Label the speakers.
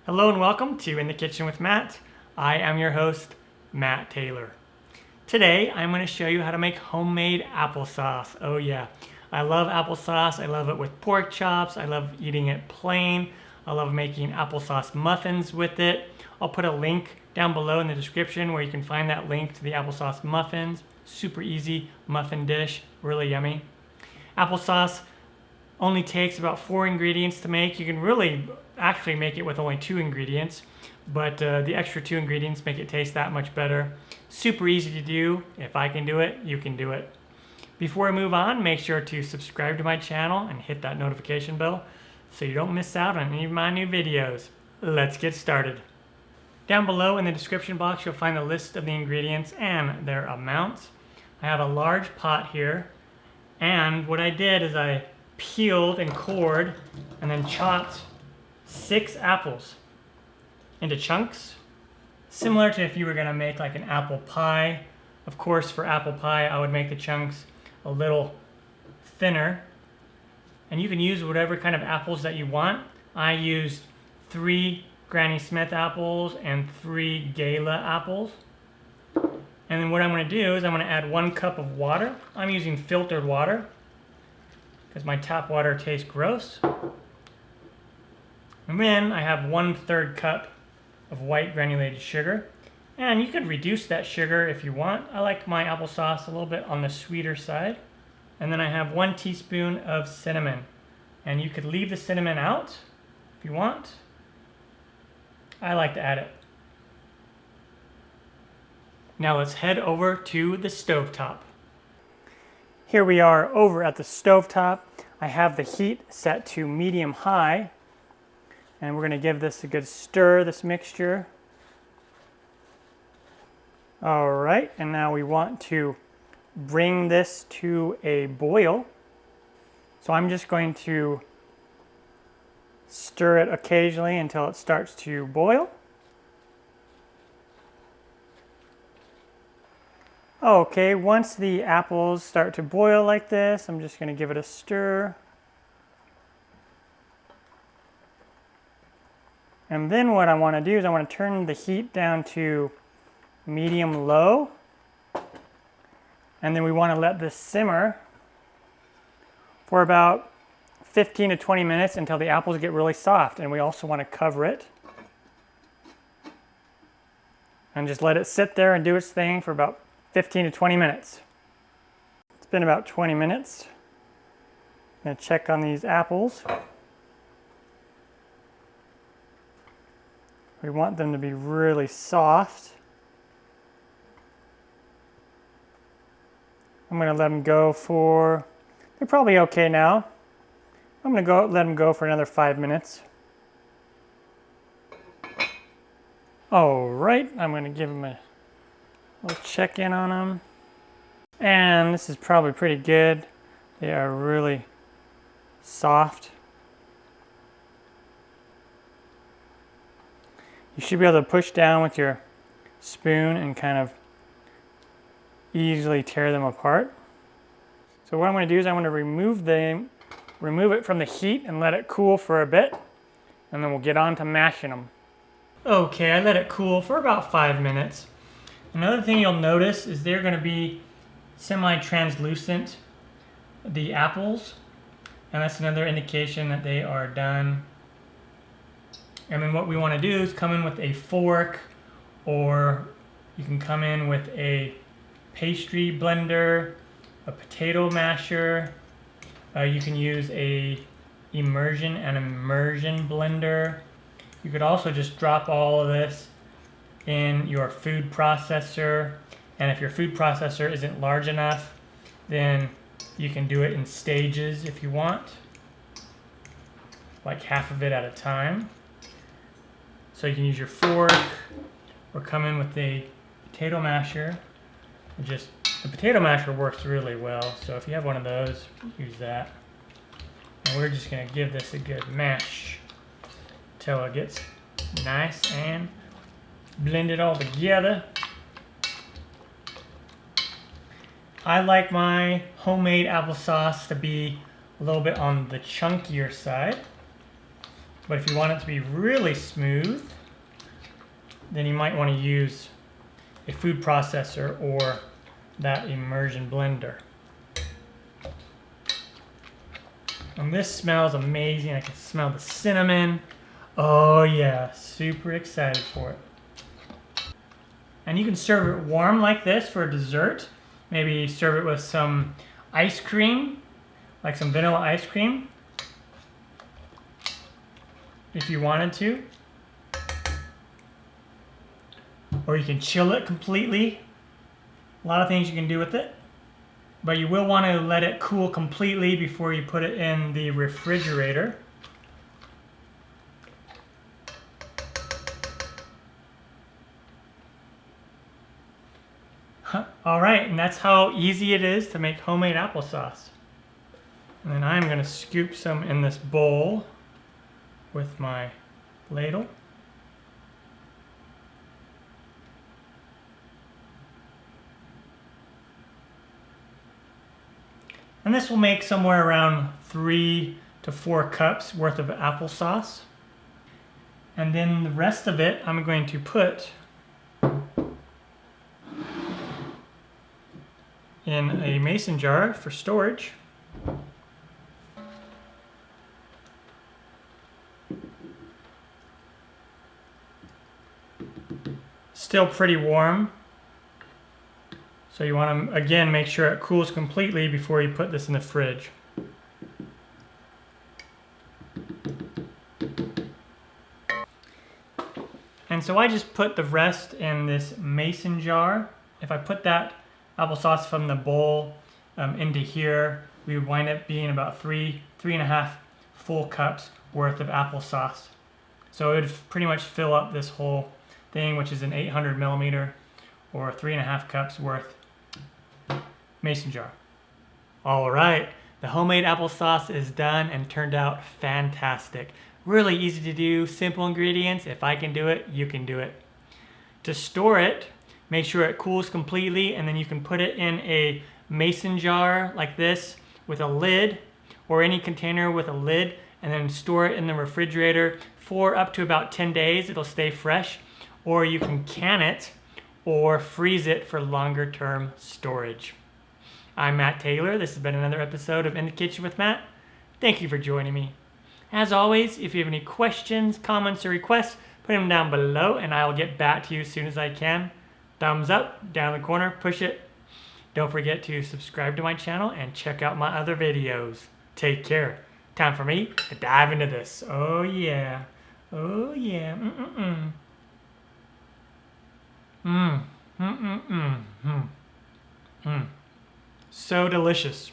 Speaker 1: Hello and welcome to In the Kitchen with Matt. I am your host, Matt Taylor. Today, I'm going to show you how to make homemade applesauce. Oh yeah, I love applesauce. I love it with pork chops. I love eating it plain. I love making applesauce muffins with it. I'll put a link down below in the description where you can find that link to the applesauce muffins. Super easy muffin dish, really yummy. Applesauce only takes about 4 ingredients to make. You can really actually make it with only 2 ingredients, but the extra 2 ingredients make it taste that much better. Super easy to do. If I can do it, you can do it. Before I move on, make sure to subscribe to my channel and hit that notification bell so you don't miss out on any of my new videos. Let's get started. Down below in the description box, you'll find a list of the ingredients and their amounts. I have a large pot here, and what I did is I peeled and cored and then chopped 6 apples into chunks, similar to if you were going to make like an apple pie. Of course, for apple pie, I would make the chunks a little thinner, and you can use whatever kind of apples that you want. I used 3 Granny Smith apples and 3 Gala apples. And then what I'm going to do is I'm going to add 1 cup of water. I'm using filtered water because my tap water tastes gross. And then I have 1/3 cup of white granulated sugar. And you could reduce that sugar if you want. I like my applesauce a little bit on the sweeter side. And then I have 1 teaspoon of cinnamon. And you could leave the cinnamon out if you want. I like to add it. Now let's head over to the stovetop. Here we are over at the stovetop. I have the heat set to medium-high, and we're going to give this a good stir, this mixture. All right, and now we want to bring this to a boil. So I'm just going to stir it occasionally until it starts to boil. Okay, once the apples start to boil like this, I'm just going to give it a stir. And then what I want to do is I want to turn the heat down to medium-low. And then we want to let this simmer for about 15 to 20 minutes until the apples get really soft. And we also want to cover it and just let it sit there and do its thing for about 15 to 20 minutes. It's been about 20 minutes. I'm going to check on these apples. We want them to be really soft. I'm going to let them go for, they're probably okay now. I'm going to let them go for another 5 minutes. All right, I'm going to give them a little check in on them. And this is probably pretty good. They are really soft. You should be able to push down with your spoon and kind of easily tear them apart. So what I'm going to do is I'm going to remove it from the heat and let it cool for a bit, and then we'll get on to mashing them. Okay, I let it cool for about 5 minutes. Another thing you'll notice is they're going to be semi-translucent, the apples, and that's another indication that they are done. And then what we want to do is come in with a fork, or you can come in with a pastry blender, a potato masher. You can use an immersion blender. You could also just drop all of this in your food processor, and if your food processor isn't large enough, then you can do it in stages if you want, like half of it at a time. So you can use your fork or come in with a potato masher. The potato masher works really well, so if you have one of those, use that. And we're just going to give this a good mash until it gets nice and blended all together. I like my homemade applesauce to be a little bit on the chunkier side. But if you want it to be really smooth, then you might want to use a food processor or that immersion blender. And this smells amazing. I can smell the cinnamon. Oh yeah, super excited for it. And you can serve it warm like this for a dessert. Maybe serve it with some ice cream, like some vanilla ice cream, if you wanted to. Or you can chill it completely. A lot of things you can do with it. But you will want to let it cool completely before you put it in the refrigerator. All right, and that's how easy it is to make homemade applesauce. And then I'm going to scoop some in this bowl with my ladle. And this will make somewhere around 3 to 4 cups worth of applesauce. And then the rest of it I'm going to put in a mason jar for storage. Still pretty warm. So you want to, again, make sure it cools completely before you put this in the fridge. And so I just put the rest in this mason jar. If I put that applesauce from the bowl into here, we would wind up being about 3.5 full cups worth of applesauce. So it would pretty much fill up this whole thing, which is an 800 milliliter or 3.5 cups worth mason jar. All right, the homemade applesauce is done and turned out fantastic. Really easy to do, simple ingredients. If I can do it, you can do it. To store it, make sure it cools completely, and then you can put it in a mason jar like this with a lid, or any container with a lid, and then store it in the refrigerator for up to about 10 days. It'll stay fresh. Or you can can it or freeze it for longer term storage. I'm Matt Taylor. This has been another episode of In the Kitchen with Matt. Thank you for joining me. As always, if you have any questions, comments, or requests, put them down below and I'll get back to you as soon as I can. Thumbs up, down the corner, push it. Don't forget to subscribe to my channel and check out my other videos. Take care. Time for me to dive into this. Oh yeah. Oh yeah. So delicious.